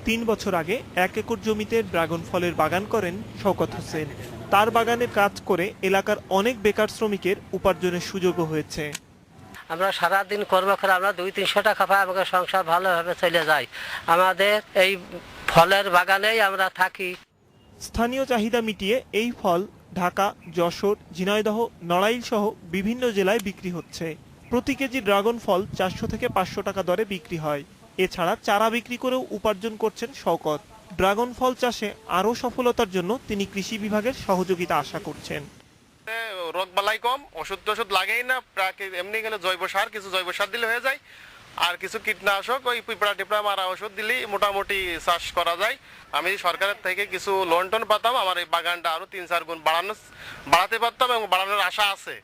3 বছর আগে 1 একর জমিতে ড্রাগন ফলের বাগান করেন শওকত হোসেন। তার বাগানের কাজ করে এলাকার অনেক বেকার শ্রমিকের উপার্জনের সুযোগও হয়েছে। আমরা সারাদিন কর্ম করে আমরা 200-300 টাকা পাই, আমাদের সংসার ভালোভাবে চলে যায়। আমাদের এই ফলের বাগানেই আমরা থাকি। স্থানীয় চাহিদা মিটিয়ে এই ফল ঢাকা, যশোর, ঝিনাইদহ, নড়াইল সহ বিভিন্ন জেলায় বিক্রি হচ্ছে। প্রতি কেজি ড্রাগন ফল 400 থেকে 500 টাকা দরে বিক্রি হয়। এছাড়া চারা বিক্রি করেও উপার্জন করছেন শওকত। ড্রাগন ফল চাষে আরও সফলতার জন্য তিনি কৃষি বিভাগের সহযোগিতা আশা করছেন। রোগ বালাই কম, ওষুধ লাগেই না, এমনি গেলে জৈব সার, কিছু জৈব সার দিলে হয়ে যায়, আর কিছু কীটনাশক ওই পিঁপড়া টিপড়া মারা ওষুধ দিলেই মোটামুটি চাষ করা যায়। আমি সরকারের থেকে কিছু লোন টোন পাতাম, আমার এই বাগানটা আরো 3-4 গুণ বাড়াতে পারতাম এবং বাড়ানোর আশা আছে।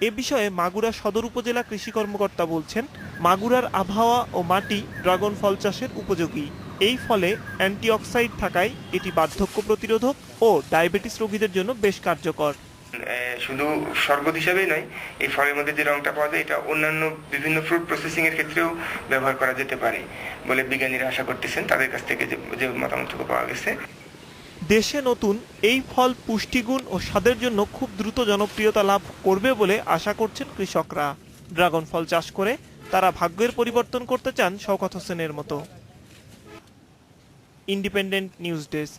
এ বিষয়ে মাগুরা সদর উপজেলা কৃষি কর্মকর্তা বলছেন, মাগুরার আবহাওয়া ও মাটি ড্রাগন ফল চাষের উপযোগী। এই ফলে অ্যান্টিঅক্সাইড থাকায় এটি বার্ধক্য প্রতিরোধক ও ডায়াবেটিস রোগীদের জন্য বেশ কার্যকর। শুধু শরবত হিসেবেই নয়, এই ফলের মধ্যে যে রংটা পাওয়া যায় এটা অন্যান্য বিভিন্ন ফ্রুট প্রসেসিং এর ক্ষেত্রেও ব্যবহার করা যেতে পারে বলে বিজ্ঞানীরা আশা করতেছেন, তাদের কাছ থেকে যে মতামতটুকু পাওয়া গেছে। দেশে নতুন এই ফল পুষ্টিগুণ ও স্বাদের জন্য খুব দ্রুত জনপ্রিয়তা লাভ করবে বলে আশা করছেন কৃষকরা। ড্রাগন ফল চাষ করে তারা ভাগ্যের পরিবর্তন করতে চান শওকত হোসেনের মতো। Independent news desk.